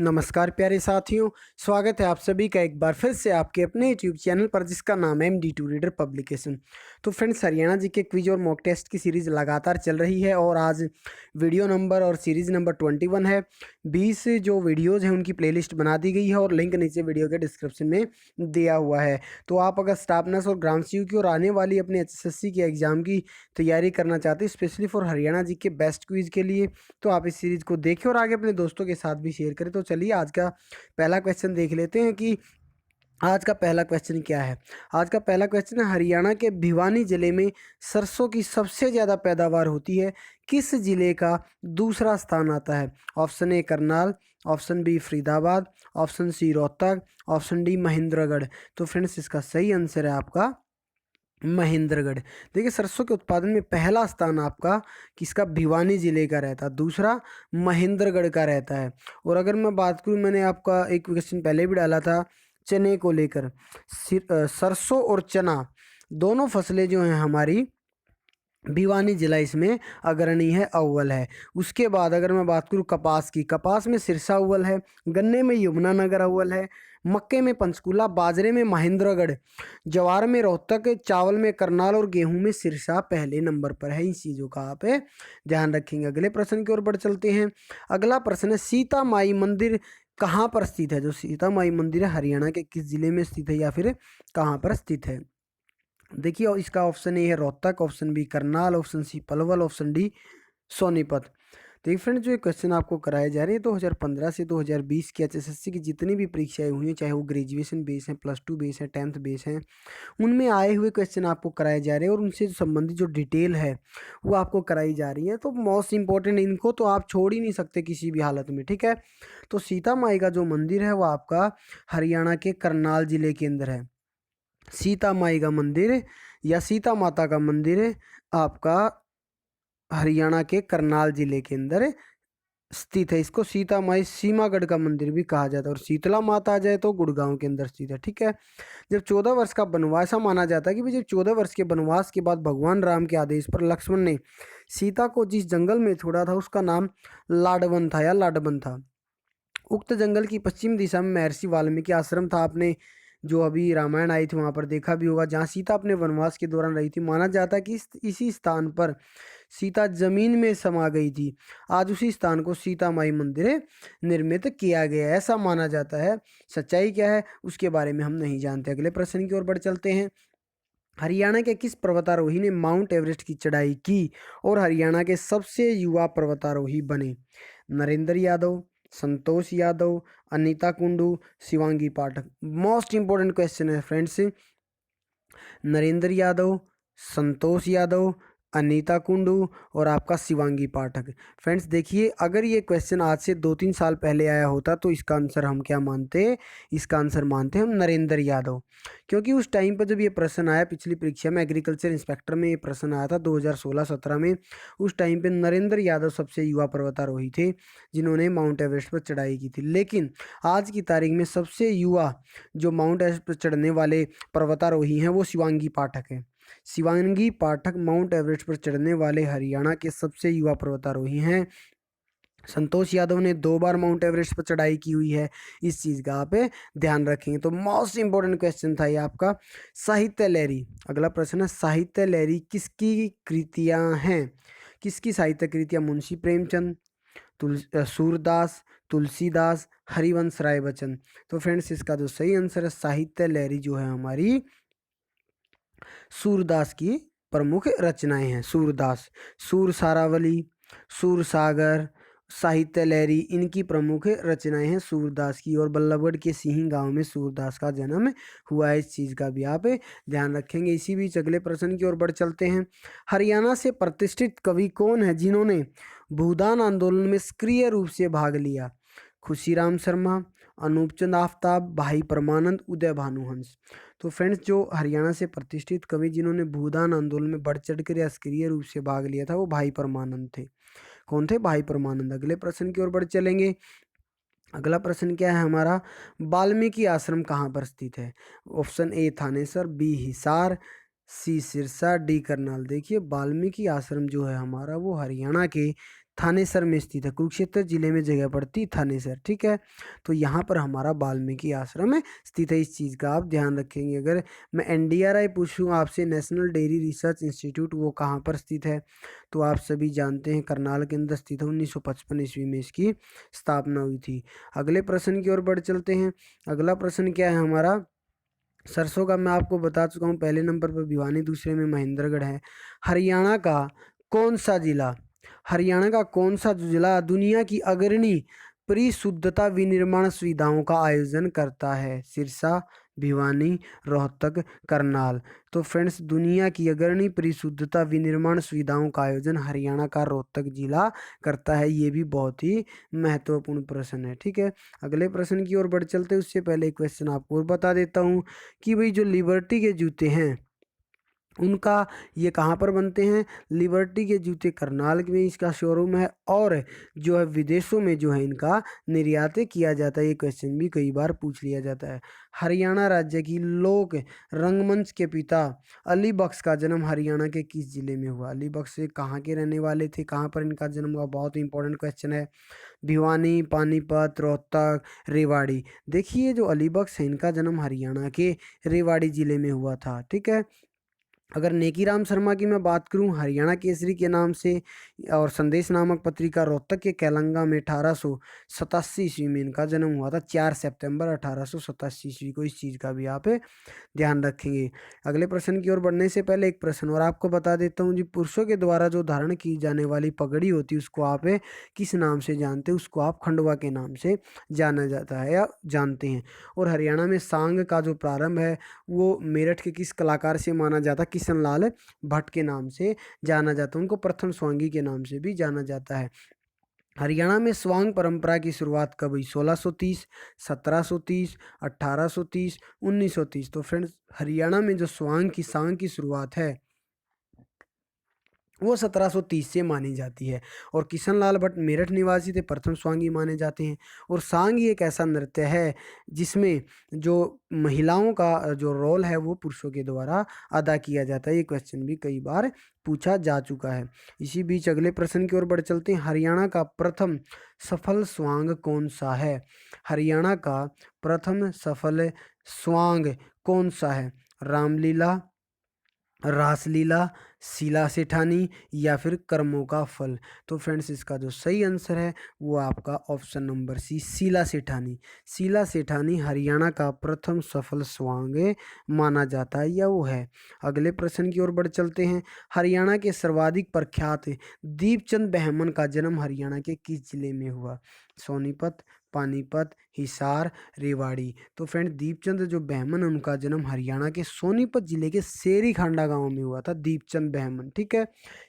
नमस्कार प्यारे साथियों, स्वागत है आप सभी का एक बार फिर से आपके अपने यूट्यूब चैनल पर जिसका नाम है MD2 रीडर पब्लिकेशन। तो फ्रेंड्स, हरियाणा जी के क्विज और मॉक टेस्ट की सीरीज़ लगातार चल रही है और आज वीडियो नंबर और सीरीज़ नंबर 21 है। 20 जो वीडियोज़ हैं उनकी प्लेलिस्ट बना दी गई है और लिंक नीचे वीडियो के डिस्क्रिप्शन में दिया हुआ है। तो आप अगर स्टाफ नर्स और ग्राम CU की और आने वाली अपने HSSC के एग्ज़ाम की तैयारी करना चाहते हैं स्पेशली फॉर हरियाणा जी के बेस्ट क्विज़ के लिए, तो आप इस सीरीज़ को देखें और आगे अपने दोस्तों के साथ भी शेयर करें। तो चलिए आज का पहला क्वेश्चन देख लेते हैं कि आज का पहला क्वेश्चन क्या है। आज का पहला क्वेश्चन है, हरियाणा के भिवानी जिले में सरसों की सबसे ज़्यादा पैदावार होती है, किस जिले का दूसरा स्थान आता है? Option A Karnal, option B Faridabad, option C Rohtak, option D Mahendragarh. तो फ्रेंड्स, इसका सही आंसर है आपका महेंद्रगढ़। देखिए, सरसों के उत्पादन में पहला स्थान आपका किसका? भिवानी जिले का रहता है, दूसरा महेंद्रगढ़ का रहता है। और अगर मैं बात करूं, मैंने आपका एक क्वेश्चन पहले भी डाला था चने को लेकर। सरसों और चना दोनों फसलें जो हैं हमारी, भिवानी जिला इसमें अग्रणी है, अव्वल है। उसके बाद अगर मैं बात करूं कपास की, कपास में सिरसा अव्वल है, गन्ने में यमुनानगर अव्वल है, मक्के में पंचकुला, बाजरे में महेंद्रगढ़, ज्वार में रोहतक, चावल में करनाल और गेहूं में सिरसा पहले नंबर पर है। इन चीज़ों का आप ध्यान रखेंगे। अगले प्रश्न की ओर बढ़ चलते हैं। अगला प्रश्न है, सीता माई मंदिर कहाँ पर स्थित है? जो सीता माई मंदिर है हरियाणा के किस जिले में स्थित है या फिर कहाँ पर स्थित है? देखिए, और इसका ऑप्शन ए है Rohtak, option B Karnal, option C Palwal, option D Sonipat. देखिए फ्रेंड्स, जो ये क्वेश्चन आपको कराए जा रहे हैं 2015 से 2020 के HSSC की जितनी भी परीक्षाएं हुई हैं, चाहे वो ग्रेजुएशन बेस हैं, +2 बेस हैं, 10th बेस हैं, उनमें आए हुए क्वेश्चन आपको कराए जा रहे हैं और उनसे संबंधित जो डिटेल है वो आपको कराई जा रही है। तो मोस्ट इंपॉर्टेंट, इनको तो आप छोड़ ही नहीं सकते किसी भी हालत में, ठीक है। तो सीता माई का जो मंदिर है वो आपका हरियाणा के करनाल जिले के अंदर है। सीता माई का मंदिर या सीता माता का मंदिर आपका हरियाणा के करनाल जिले के अंदर स्थित है। इसको सीता माई सीमागढ़ का मंदिर भी कहा जाता है। और शीतला माता आ जाए तो गुड़गांव के अंदर स्थित है, ठीक है। जब 14 वर्ष का वनवास, ऐसा माना जाता है कि भाई जब 14 वर्ष के वनवास के बाद भगवान राम के आदेश पर लक्ष्मण ने सीता को जिस जंगल में छोड़ा था उसका नाम लाडवन था या लाडबन था। उक्त जंगल की पश्चिम दिशा में महर्षि वाल्मीकि आश्रम था। आपने जो अभी रामायण आई थी वहाँ पर देखा भी होगा, जहाँ सीता अपने वनवास के दौरान रही थी। माना जाता है कि इसी स्थान पर सीता जमीन में समा गई थी। आज उसी स्थान को सीता माई मंदिर निर्मित किया गया है, ऐसा माना जाता है। सच्चाई क्या है उसके बारे में हम नहीं जानते। अगले प्रश्न की ओर बढ़ चलते हैं। हरियाणा के किस पर्वतारोही ने माउंट एवरेस्ट की चढ़ाई की और हरियाणा के सबसे युवा पर्वतारोही बने? नरेंद्र यादव, संतोष यादव, अनीता कुंडू, शिवांगी पाठक। मोस्ट इंपॉर्टेंट क्वेश्चन है फ्रेंड्स। नरेंद्र यादव, संतोष यादव, अनीता कुंडू और आपका शिवांगी पाठक। फ्रेंड्स देखिए, अगर ये क्वेश्चन आज से 2-3 साल पहले आया होता तो इसका आंसर हम क्या मानते? इसका आंसर मानते हम नरेंद्र यादव। क्योंकि उस टाइम पर जब ये प्रश्न आया, पिछली परीक्षा में एग्रीकल्चर इंस्पेक्टर में ये प्रश्न आया था 2016-17 में, उस टाइम पे नरेंद्र यादव सबसे युवा पर्वतारोही थे जिन्होंने माउंट एवरेस्ट पर चढ़ाई की थी। लेकिन आज की तारीख में सबसे युवा जो माउंट एवरेस्ट पर चढ़ने वाले पर्वतारोही हैं वो शिवांगी पाठक हैं। शिवांगी पाठक माउंट एवरेस्ट पर चढ़ने वाले हरियाणा के सबसे युवा पर्वतारोही हैं। संतोष यादव ने 2 बार माउंट एवरेस्ट पर चढ़ाई की हुई है। इस चीज़ का आप ध्यान रखेंगे। तो मोस्ट इंपॉर्टेंट क्वेश्चन था ये आपका। साहित्य लहरी, अगला प्रश्न है, साहित्य लहरी किसकी कृतियां हैं? किसकी साहित्य कृतियां? मुंशी प्रेमचंद, सूरदास, तुलसीदास, हरिवंश राय बच्चन। तो फ्रेंड्स, इसका जो सही आंसर है, साहित्य लहरी जो है हमारी सूरदास की प्रमुख रचनाएं हैं। सूरदास, सूर सारावली, सूर सागर, साहित्य लहरी, इनकी प्रमुख रचनाएं हैं सूरदास की। और बल्लभगढ़ के सिंही गांव में सूरदास का जन्म हुआ है। इस चीज़ का भी आप ध्यान रखेंगे। इसी बीच अगले प्रश्न की ओर बढ़ चलते हैं। हरियाणा से प्रतिष्ठित कवि कौन है जिन्होंने भूदान आंदोलन में सक्रिय रूप से भाग लिया? खुशीराम शर्मा, अनूप चंद आफ्ताब, भाई परमानंद, उदय भानुहंस। तो फ्रेंड्स, जो हरियाणा से प्रतिष्ठित कवि जिन्होंने भूदान आंदोलन में बढ़ चढ़ कर या सक्रिय रूप से भाग लिया था वो भाई परमानंद थे। कौन थे? भाई परमानंद। अगले प्रश्न की ओर बढ़ चलेंगे। अगला प्रश्न क्या है हमारा? वाल्मीकि आश्रम कहाँ पर स्थित है? Option A Thanesar, B Hisar, C Sirsa, D Karnal. देखिए, वाल्मीकि आश्रम जो है हमारा वो हरियाणा के थानेसर में स्थित है। कुरुक्षेत्र जिले में जगह पड़ती थानेसर, ठीक है। तो यहाँ पर हमारा वाल्मीकि आश्रम है स्थित है। इस चीज़ का आप ध्यान रखेंगे। अगर मैं NDRI पूछूँ आपसे, नेशनल डेयरी रिसर्च इंस्टीट्यूट, वो कहाँ पर स्थित है, तो आप सभी जानते हैं करनाल के अंदर स्थित है। 1955 ईस्वी में इसकी स्थापना हुई थी। अगले प्रश्न की ओर बढ़ चलते हैं। अगला प्रश्न क्या है हमारा, सरसों का मैं आपको बता चुका हूँ। पहले नंबर पर भिवानी, दूसरे में महेंद्रगढ़ है। हरियाणा का कौन सा जिला, हरियाणा का कौन सा जिला दुनिया की अग्रणी परिशुद्धता विनिर्माण सुविधाओं का आयोजन करता है? सिरसा, भिवानी, रोहतक, करनाल। तो फ्रेंड्स, दुनिया की अग्रणी परिशुद्धता विनिर्माण सुविधाओं का आयोजन हरियाणा का रोहतक जिला करता है। ये भी बहुत ही महत्वपूर्ण प्रश्न है, ठीक है। अगले प्रश्न की ओर बढ़ चलते हैं। उससे पहले एक क्वेश्चन आपको और बता देता हूँ कि भाई जो लिबर्टी के जूते हैं उनका ये कहाँ पर बनते हैं? लिबर्टी के जूते करनाल में इसका शोरूम है, और जो है विदेशों में जो है इनका निर्यात किया जाता है। ये क्वेश्चन भी कई बार पूछ लिया जाता है। हरियाणा राज्य की लोक रंगमंच के पिता अली बख्श का जन्म हरियाणा के किस जिले में हुआ? अली बख्श कहाँ के रहने वाले थे, कहाँ पर इनका जन्म हुआ? बहुत ही इंपॉर्टेंट क्वेश्चन है। भिवानी, पानीपत, रोहतक, रेवाड़ी। देखिए जो अली बख्श है इनका जन्म हरियाणा के रेवाड़ी जिले में हुआ था, ठीक है। अगर नेकीराम शर्मा की मैं बात करूं, हरियाणा केसरी के नाम से और संदेश नामक पत्रिका रोहतक के कैलंगा में 1887 ईस्वी में इनका जन्म हुआ था। 4 सितंबर 1887 ईस्वी को। इस चीज़ का भी आप ध्यान रखेंगे। अगले प्रश्न की ओर बढ़ने से पहले एक प्रश्न और आपको बता देता हूँ जी, पुरुषों के द्वारा जो धारण की जाने वाली पगड़ी होती है उसको आप किस नाम से जानते हैं? उसको आप खंडवा के नाम से जाना जाता है या जानते हैं। और हरियाणा में सांग का जो प्रारंभ है वो मेरठ के किस कलाकार से माना जाता है? किशन लाल भट्ट के नाम से जाना जाता है। उनको प्रथम स्वांगी के नाम से भी जाना जाता है। हरियाणा में स्वांग परंपरा की शुरुआत कब हुई? 1630, 1730, 1830, 1930। तो फ्रेंड्स, हरियाणा में जो सांग की शुरुआत है वो 1730 से मानी जाती है। और किशन लाल भट्ट मेरठ निवासी थे, प्रथम स्वांगी माने जाते हैं। और सांगी एक ऐसा नृत्य है जिसमें जो महिलाओं का जो रोल है वो पुरुषों के द्वारा अदा किया जाता है। ये क्वेश्चन भी कई बार पूछा जा चुका है। इसी बीच अगले प्रश्न की ओर बढ़ चलते हैं। हरियाणा का प्रथम सफल स्वांग कौन सा है? हरियाणा का प्रथम सफल स्वांग कौन सा है? रामलीला, रासलीला, शीला सेठानी या फिर कर्मों का फल? तो फ्रेंड्स, इसका जो सही आंसर है वो आपका ऑप्शन नंबर सी, शीला सेठानी। शीला सेठानी हरियाणा का प्रथम सफल स्वांग माना जाता है या वो है। अगले प्रश्न की ओर बढ़ चलते हैं। हरियाणा के सर्वाधिक प्रख्यात दीपचंद बहमन का जन्म हरियाणा के किस जिले में हुआ? सोनीपत, पानीपत, हिसार, रेवाड़ी। तो फ्रेंड, दीपचंद जो बहमन है उनका जन्म हरियाणा के सोनीपत जिले के सेरी खांडा गांव में हुआ था। दीपचंद बहमन, ठीक है।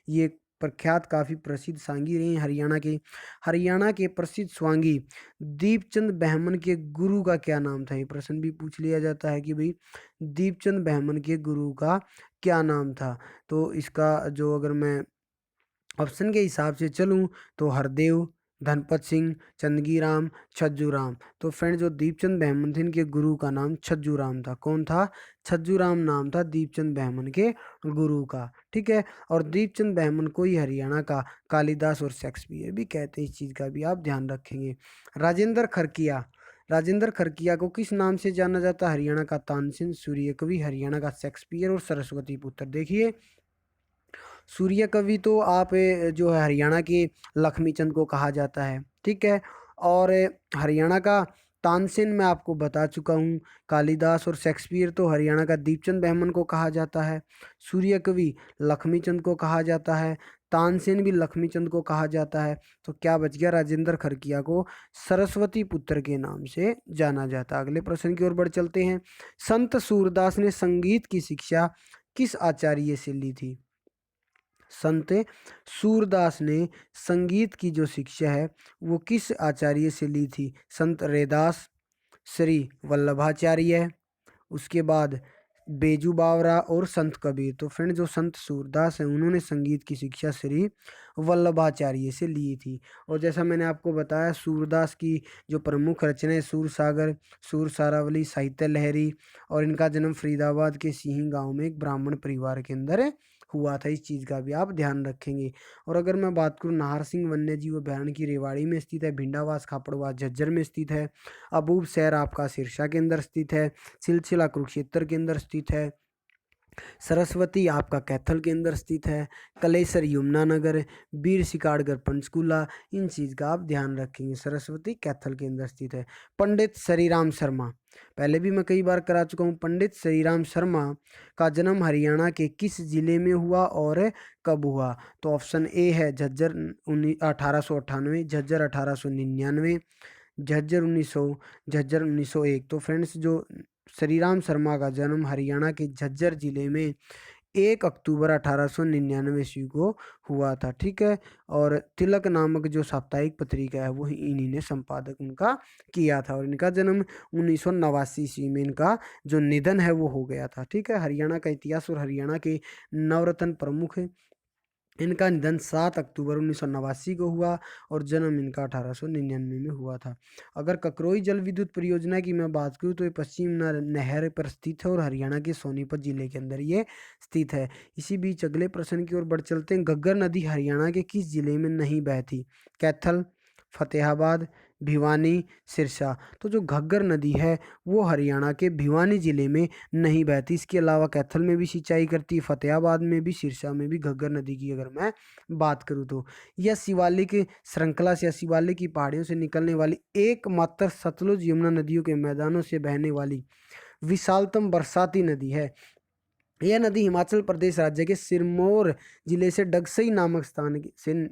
ये प्रख्यात काफ़ी प्रसिद्ध सांगी रहे हैं हरियाणा के। हरियाणा के प्रसिद्ध स्वांगी दीपचंद बहमन के गुरु का क्या नाम था? ये प्रश्न भी पूछ लिया जाता है कि भाई दीपचंद बहमन के गुरु का क्या नाम था। तो इसका जो अगर मैं ऑप्शन के हिसाब से चलूँ तो हरदेव, धनपत सिंह, चंदगी राम, छज्जू राम। तो फ्रेंड, जो दीपचंद बहमन थे इनके गुरु का नाम छज्जू राम था। कौन था? छज्जू राम नाम था दीपचंद बहमन के गुरु का, ठीक है। और दीपचंद बहमन को ही हरियाणा का कालिदास और शेक्सपियर भी कहते हैं। इस चीज़ का भी आप ध्यान रखेंगे। राजेंद्र खरकिया, राजेंद्र खरकिया को किस नाम से जाना जाता है? हरियाणा का तानसेन, सूर्य कवि, हरियाणा का शेक्सपियर और सरस्वती पुत्र। देखिए, सूर्य कवि तो आप जो है हरियाणा के लक्ष्मीचंद को कहा जाता है, ठीक है। और हरियाणा का तानसेन मैं आपको बता चुका हूँ। कालिदास और शेक्सपियर तो हरियाणा का दीपचंद बहमन को कहा जाता है। सूर्य कवि लक्ष्मीचंद को कहा जाता है। तानसेन भी लक्ष्मीचंद को कहा जाता है। तो क्या बच गया? राजेंद्र खरकिया को सरस्वती पुत्र के नाम से जाना जाता है। अगले प्रश्न की ओर बढ़ चलते हैं। संत सूरदास ने संगीत की शिक्षा किस आचार्य से ली थी? संत सूरदास ने संगीत की जो शिक्षा है वो किस आचार्य से ली थी? संत रैदास, श्री वल्लभाचार्य, उसके बाद बेजू बावरा और संत कबीर। तो फ्रेंड, जो संत सूरदास हैं उन्होंने संगीत की शिक्षा श्री वल्लभाचार्य से ली थी। और जैसा मैंने आपको बताया, सूरदास की जो प्रमुख रचनाएं सूर सागर, सूर सारावली, साहित्य लहरी, और इनका जन्म फरीदाबाद के सिंही गांव में एक ब्राह्मण परिवार के अंदर हुआ था। इस चीज़ का भी आप ध्यान रखेंगे। और अगर मैं बात करूँ नाहर सिंह वन्य जीव अभयारण्य की, रेवाड़ी में स्थित है। भिंडावास खापड़वास झज्जर में स्थित है। अबूब शहर आपका सिरसा के अंदर स्थित है। सिलसिला कुरुक्षेत्र के अंदर स्थित है। सरस्वती आपका कैथल के अंदर स्थित है। कलेसर यमुनानगर, बीर सिकाड़गढ़ पंचकूला, इन चीज़ का आप ध्यान रखेंगे। सरस्वती कैथल के अंदर स्थित है। पंडित श्रीराम शर्मा, पहले भी मैं कई बार करा चुका हूँ। पंडित श्रीराम शर्मा का जन्म हरियाणा के किस जिले में हुआ और कब हुआ? तो ऑप्शन ए है झज्जर 1898, झज्जर 1899, झज्जर 1900, झज्जर 1901। तो फ्रेंड्स जो श्रीराम शर्मा का जन्म हरियाणा के झज्जर जिले में 1 अक्टूबर 1899 ईस्वी को हुआ था। ठीक है। और तिलक नामक जो साप्ताहिक पत्रिका है वो इन्हीं ने संपादक उनका किया था। और इनका जन्म 1989 ईस्वी में, इनका जो निधन है वो हो गया था। ठीक है। हरियाणा का इतिहास और हरियाणा के नवरत्न प्रमुख है। इनका निधन 7 अक्टूबर 1989 को हुआ और जन्म इनका 1899 में हुआ था। अगर ककरोई जल विद्युत परियोजना की मैं बात करूँ तो ये पश्चिम नहर पर स्थित है और हरियाणा के सोनीपत जिले के अंदर ये स्थित है। इसी बीच अगले प्रश्न की ओर बढ़ चलते हैं। घग्गर नदी हरियाणा के किस जिले में नहीं बहती? कैथल, फतेहाबाद, भिवानी, सिरसा। तो जो घग्गर नदी है वो हरियाणा के भिवानी जिले में नहीं बहती। इसके अलावा कैथल में भी सिंचाई करती है, फतेहाबाद में भी, सिरसा में भी घग्गर नदी की अगर मैं बात करूँ तो। यह शिवालिक श्रृंखला से या शिवालिक की पहाड़ियों से निकलने वाली एकमात्र सतलुज यमुना नदियों के मैदानों से बहने वाली विशालतम बरसाती नदी है। यह नदी हिमाचल प्रदेश राज्य के सिरमौर जिले से डगसई नामक स्थान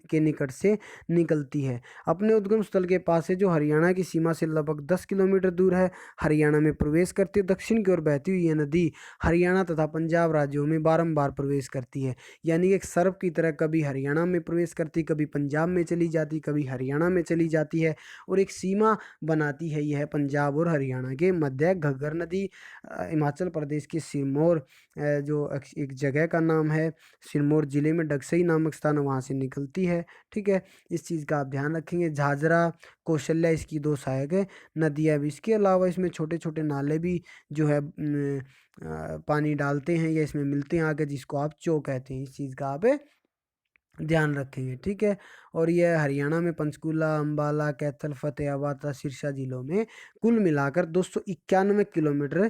के निकट से निकलती है। अपने उद्गम स्थल के पास है जो हरियाणा की सीमा से लगभग 10 किलोमीटर दूर है। हरियाणा में प्रवेश करती है। दक्षिण की ओर बहती हुई यह नदी हरियाणा तथा पंजाब राज्यों में बारंबार प्रवेश करती है। यानी एक सर्प की तरह कभी हरियाणा में प्रवेश करती, कभी पंजाब में चली जाती, कभी हरियाणा में चली जाती है और एक सीमा बनाती है यह पंजाब और हरियाणा के मध्य। घग्गर नदी हिमाचल प्रदेश के सिरमौर जो एक जगह का नाम है, सिरमौर जिले में डगसई नामक स्थान है, वहाँ से निकलती है। ठीक है। इस चीज़ का आप ध्यान रखेंगे। झाझरा, कौशल्या इसकी दो सहायक है नदियाँ भी। इसके अलावा इसमें छोटे छोटे नाले भी जो है पानी डालते हैं या इसमें मिलते हैं आगे, जिसको आप चो कहते हैं। इस चीज़ का आप ध्यान रखेंगे। ठीक है। और यह हरियाणा में पंचकूला, अंबाला, कैथल, फतेहाबाद तथा सिरसा जिलों में कुल मिलाकर 291 किलोमीटर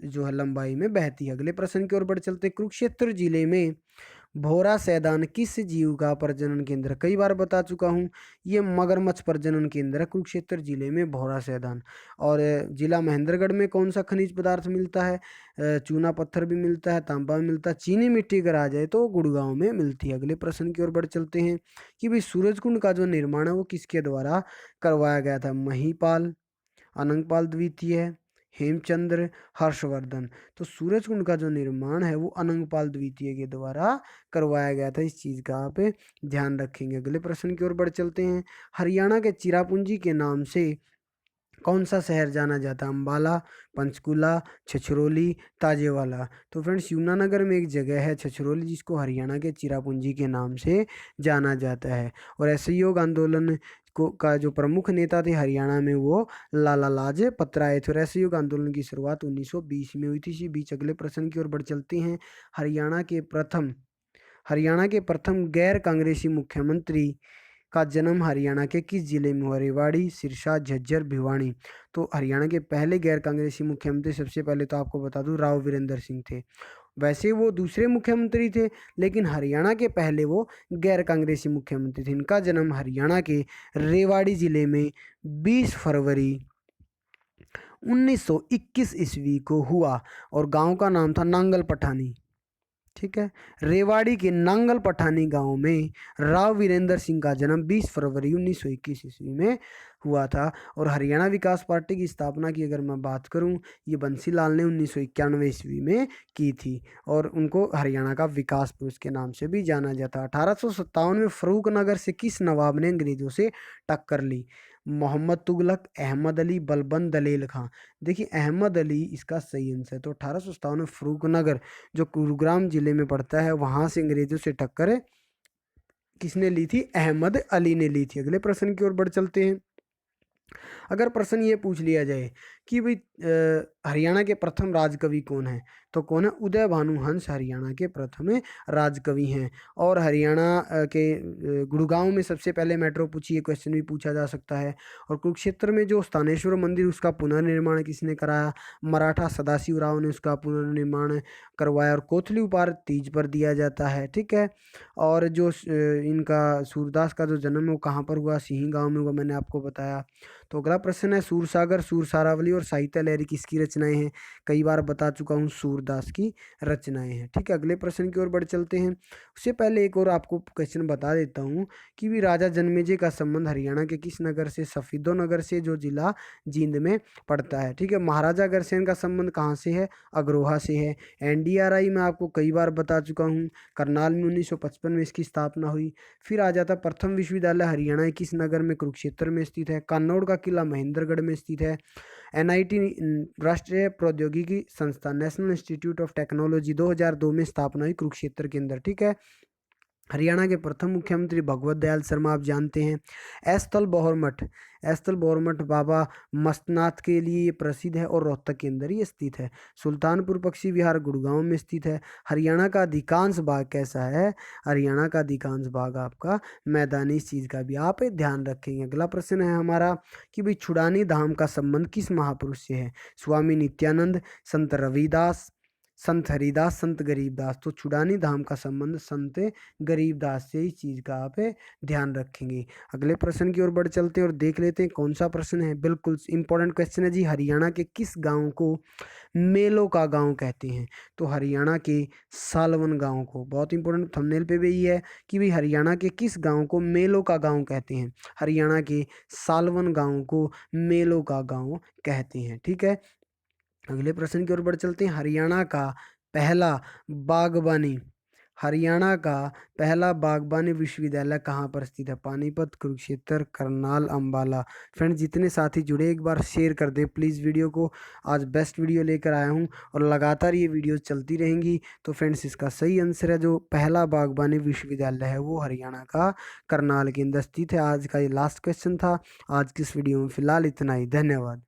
जो है लंबाई में बहती है। अगले प्रश्न की ओर बढ़ चलते। कुरुक्षेत्र जिले में भोरा सैदान किस जीव का प्रजनन केंद्र? कई बार बता चुका हूँ, ये मगरमच्छ प्रजनन केंद्र है कुरुक्षेत्र जिले में भोरा सैदान। और जिला महेंद्रगढ़ में कौन सा खनिज पदार्थ मिलता है? चूना पत्थर भी मिलता है, तांबा भी मिलता है। चीनी मिट्टी अगर आ जाए तो गुड़गांव में मिलती है। अगले प्रश्न की ओर बढ़ चलते हैं कि भाई सूरजकुंड का जो निर्माण है वो किसके द्वारा करवाया गया था? महीपाल, अनंगपाल द्वितीय, हेमचंद्र, हर्षवर्धन। तो सूरजकुंड का जो निर्माण है वो अनंगपाल द्वितीय के द्वारा करवाया गया था। इस चीज़ का आप ध्यान रखेंगे। अगले प्रश्न की ओर बढ़ चलते हैं। हरियाणा के चिरापुंजी के नाम से कौन सा शहर जाना जाता है? अंबाला, पंचकूला, छछरौली, ताजेवाला। तो फ्रेंड्स यमुनानगर में एक जगह है छछरौली जिसको हरियाणा के चिरापुंजी के नाम से जाना जाता है। और असहयोग आंदोलन को का जो प्रमुख नेता थे हरियाणा में वो लाला लाजपत राय थे। और असहयोग आंदोलन की शुरुआत 1920 में हुई थी। इसी बीच अगले प्रश्न की ओर बढ़ चलते हैं। हरियाणा के प्रथम गैर कांग्रेसी मुख्यमंत्री का जन्म हरियाणा के किस जिले में हुआ? रेवाड़ी, सिरसा, झज्जर, भिवानी। तो हरियाणा के पहले गैर कांग्रेसी मुख्यमंत्री सबसे पहले तो आपको बता दूं राव वीरेंद्र सिंह थे। वैसे वो दूसरे मुख्यमंत्री थे लेकिन हरियाणा के पहले वो गैर कांग्रेसी मुख्यमंत्री थे। इनका जन्म हरियाणा के रेवाड़ी जिले में 20 फरवरी 1921 ईस्वी को हुआ और गांव का नाम था नांगल पठानी। ठीक है। रेवाड़ी के नांगल पठानी गांव में राव वीरेंद्र सिंह का जन्म 20 फरवरी 1921 ईस्वी में हुआ था। और हरियाणा विकास पार्टी की स्थापना की अगर मैं बात करूं, ये बंसीलाल ने 1991 ईस्वी में की थी और उनको हरियाणा का विकास पुरुष के नाम से भी जाना जाता। 1857 में फरूखनगर से किस नवाब ने अंग्रेजों से टक्कर ली? मोहम्मद तुगलक, अहमद अली, बलबन, दलेल खां। देखिए अहमद अली इसका सही आंसर है। तो 1857 में फरूखनगर जो गुरुग्राम जिले में पड़ता है वहां से अंग्रेजों से टक्कर किसने ली थी? अहमद अली ने ली थी। अगले प्रश्न की ओर बढ़ चलते हैं। अगर प्रश्न ये पूछ लिया जाए कि भाई हरियाणा के प्रथम राजकवि कौन है, तो कौन है? उदय भानु हंस हरियाणा के प्रथम राजकवि हैं। और हरियाणा के गुड़गांव में सबसे पहले मेट्रो पूछी, ये क्वेश्चन भी पूछा जा सकता है। और कुरुक्षेत्र में जो स्थानेश्वर मंदिर, उसका पुनर्निर्माण किसने कराया? मराठा सदाशिव राव ने उसका पुनर्निर्माण करवाया। और कोथली उपहार तीज पर दिया जाता है, ठीक है। और जो इनका सूरदास का जो जन्म है वो कहाँ पर हुआ? सिंही गांव में हुआ, मैंने आपको बताया। तो अगला प्रश्न है, सूरसागर, सूरसारावली और साहित्य लहरी किसकी रचनाएं हैं? कई बार बता चुका हूँ, सूरदास की रचनाएं हैं, ठीक है। अगले प्रश्न की ओर बढ़ चलते हैं। उससे पहले एक और आपको क्वेश्चन बता देता हूँ कि भी राजा जन्मेजय का संबंध हरियाणा के किस नगर से? सफीदो नगर से, जो जिला जींद में पड़ता है, ठीक है। महाराजा अग्रसेन का संबंध कहाँ से है? अग्रोहा से है। एनडीआरआई मैं आपको कई बार बता चुका हूँ, करनाल में 1955 में इसकी स्थापना हुई। फिर आ जाता प्रथम विश्वविद्यालय हरियाणा के किस नगर में? कुरुक्षेत्र में स्थित है। कन्नौज का किला महेंद्रगढ़ में स्थित है। एनआईटी राष्ट्रीय प्रौद्योगिकी संस्थान, नेशनल इंस्टीट्यूट ऑफ टेक्नोलॉजी 2002 में स्थापना हुई कुरुक्षेत्र के अंदर, ठीक है। हरियाणा के प्रथम मुख्यमंत्री भगवत दयाल शर्मा आप जानते हैं। एस्थल बहरमठ, एस्थल बहरमठ बाबा मस्तनाथ के लिए ये प्रसिद्ध है और रोहतक के अंदर ही स्थित है। सुल्तानपुर पक्षी विहार गुड़गांव में स्थित है। हरियाणा का अधिकांश भाग कैसा है? हरियाणा का अधिकांश भाग आपका मैदानी, इस चीज़ का भी आप ध्यान रखेंगे। अगला प्रश्न है हमारा कि भाई छुड़ानी धाम का संबंध किस महापुरुष से है? स्वामी नित्यानंद, संत रविदास, संत हरिदास, संत गरीबदास। तो छुड़ानी धाम का संबंध संत गरीबदास से, इस चीज़ का आप ध्यान रखेंगे। अगले प्रश्न की ओर बढ़ चलते हैं और देख लेते हैं कौन सा प्रश्न है। बिल्कुल इंपॉर्टेंट क्वेश्चन है जी, हरियाणा के किस गांव को मेलों का गांव कहते हैं? तो हरियाणा के सालवन गांव को, बहुत इंपॉर्टेंट, थंबनेल पे भी यही है कि भाई हरियाणा के किस गांव को मेलों का गांव कहते हैं? हरियाणा के सालवन गांव को मेलों का गांव कहते हैं, ठीक है। अगले प्रश्न की ओर बढ़ चलते हैं। पहला बागवानी हरियाणा का पहला बागवानी विश्वविद्यालय कहाँ पर स्थित है? पानीपत, कुरुक्षेत्र, करनाल, अंबाला। फ्रेंड्स, जितने साथी जुड़े एक बार शेयर कर दें प्लीज़ वीडियो को। आज बेस्ट वीडियो लेकर आया हूँ और लगातार ये वीडियो चलती रहेंगी। तो फ्रेंड्स, इसका सही आंसर है जो पहला बागवानी विश्वविद्यालय है वो हरियाणा का करनाल के अंदर स्थित है। आज का ये लास्ट क्वेश्चन था आज की इस वीडियो में। फिलहाल इतना ही, धन्यवाद।